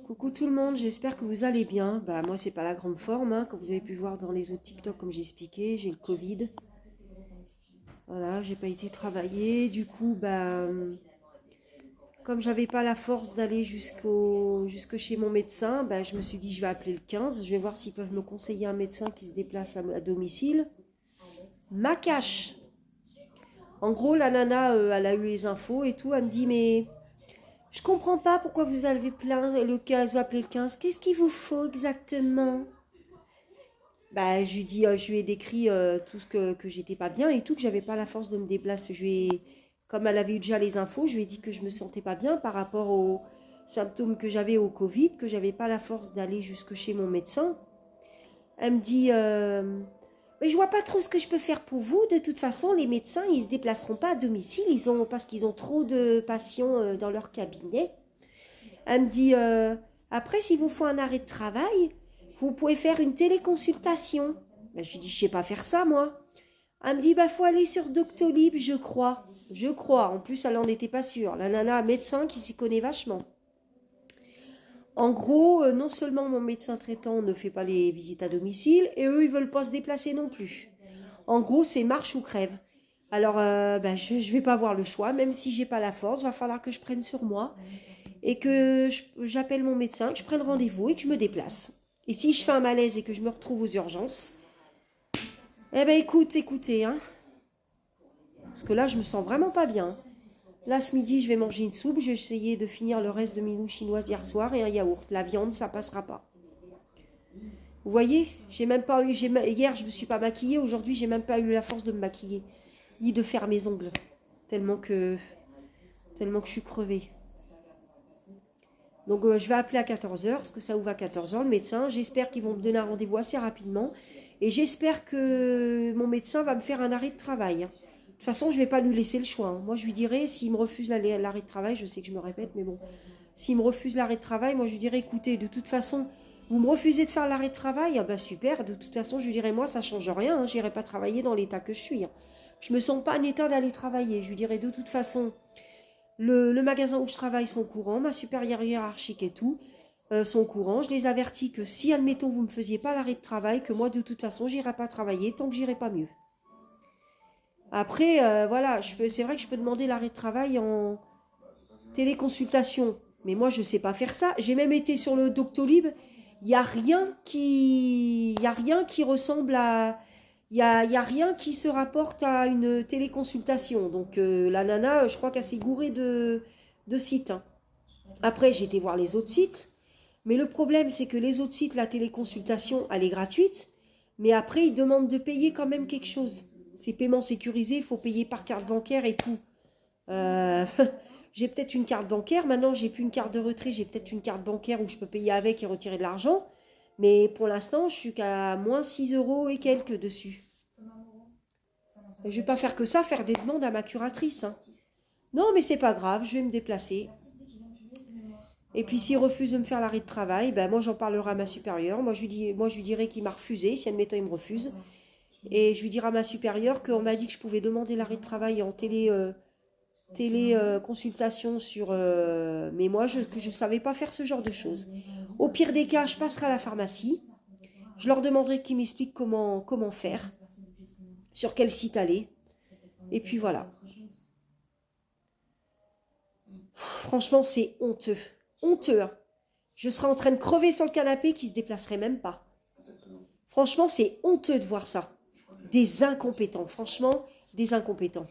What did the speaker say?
Coucou tout le monde, j'espère que vous allez bien. Bah moi c'est pas la grande forme, hein, comme vous avez pu voir dans les autres TikTok comme j'ai expliqué, j'ai le Covid. Voilà, j'ai pas été travailler. Du coup, comme j'avais pas la force d'aller jusque chez mon médecin, bah, je me suis dit je vais appeler le 15. Je vais voir s'ils peuvent me conseiller un médecin qui se déplace à domicile. Ma cache. En gros, la nana, elle a eu les infos et tout. Elle me dit mais je comprends pas pourquoi vous avez vous appelez le 15. Qu'est-ce qu'il vous faut exactement? Bah, je lui dis, je lui ai décrit tout ce que j'étais pas bien et tout, que j'avais pas la force de me déplacer. Comme elle avait eu déjà les infos, je lui ai dit que je me sentais pas bien par rapport aux symptômes que j'avais au Covid, que j'avais pas la force d'aller jusque chez mon médecin. Elle me dit, mais je vois pas trop ce que je peux faire pour vous. De toute façon, les médecins, ils se déplaceront pas à domicile, parce qu'ils ont trop de patients dans leur cabinet. Elle me dit, après, s'il vous faut un arrêt de travail, vous pouvez faire une téléconsultation. Ben, je lui dis, je sais pas faire ça, moi. Elle me dit, bah, faut aller sur Doctolib, je crois. Je crois. En plus, elle en était pas sûre. La nana, médecin qui s'y connaît vachement. En gros, non seulement mon médecin traitant ne fait pas les visites à domicile, et eux, ils veulent pas se déplacer non plus. En gros, c'est marche ou crève. Alors, je vais pas avoir le choix, même si j'ai pas la force, va falloir que je prenne sur moi et que j'appelle mon médecin, que je prenne rendez-vous et que je me déplace. Et si je fais un malaise et que je me retrouve aux urgences, eh ben écoutez, hein, parce que là je me sens vraiment pas bien. Là ce midi je vais manger une soupe, je vais essayer de finir le reste de mes nouilles chinoises d'hier soir et un yaourt. La viande ça passera pas. Vous voyez, j'ai même pas eu, hier je me suis pas maquillée, aujourd'hui j'ai même pas eu la force de me maquiller, ni de faire mes ongles, tellement que, tellement que je suis crevée. Donc je vais appeler à 14 heures, parce que ça ouvre à 14 heures, le médecin. J'espère qu'ils vont me donner un rendez-vous assez rapidement. Et j'espère que mon médecin va me faire un arrêt de travail, hein. De toute façon, je ne vais pas lui laisser le choix, hein. Moi, je lui dirai, s'il me refuse l'arrêt de travail, je sais que je me répète, mais bon, s'il me refuse l'arrêt de travail, moi, je lui dirai, écoutez, de toute façon, vous me refusez de faire l'arrêt de travail, ah bah super, de toute façon, je lui dirai, moi, ça ne change rien, hein, je n'irai pas travailler dans l'état que je suis, hein. Je ne me sens pas en état d'aller travailler. Je lui dirai, de toute façon, le magasin où je travaille sont au courant, ma supérieure hiérarchique et tout sont au courant. Je les avertis que si, admettons, vous ne me faisiez pas l'arrêt de travail, que moi, de toute façon, j'irai pas travailler tant que j'irai pas mieux. Après, voilà, c'est vrai que je peux demander l'arrêt de travail en téléconsultation, mais moi, je ne sais pas faire ça. J'ai même été sur le Doctolib, il y a rien qui ressemble à, il y a rien qui se rapporte à une téléconsultation. Donc la nana, je crois qu'elle s'est gourée de sites, hein. Après, j'ai été voir les autres sites. Mais le problème, c'est que les autres sites, la téléconsultation, elle est gratuite. Mais après, ils demandent de payer quand même quelque chose. C'est paiement sécurisé, il faut payer par carte bancaire et tout. Euh, j'ai peut-être une carte bancaire. Maintenant, j'ai plus une carte de retrait. J'ai peut-être une carte bancaire où je peux payer avec et retirer de l'argent. Mais pour l'instant, je suis qu'à moins 6 euros et quelques dessus. Et je vais pas faire que ça, faire des demandes à ma curatrice, hein. Non, mais c'est pas grave, je vais me déplacer. Et puis s'il refuse de me faire l'arrêt de travail, ben moi j'en parlerai à ma supérieure. Moi je lui dirai qu'il m'a refusé, si admettons il me refuse. Et je lui dirai à ma supérieure qu'on m'a dit que je pouvais demander l'arrêt de travail en consultation sur. Mais moi je ne savais pas faire ce genre de choses. Au pire des cas, je passerai à la pharmacie. Je leur demanderai qu'ils m'expliquent comment faire, sur quel site aller. Et puis voilà. Franchement, c'est honteux. Honteux, hein. Je serais en train de crever sur le canapé qui se déplacerait même pas. Franchement, c'est honteux de voir ça. Des incompétents, franchement, des incompétents.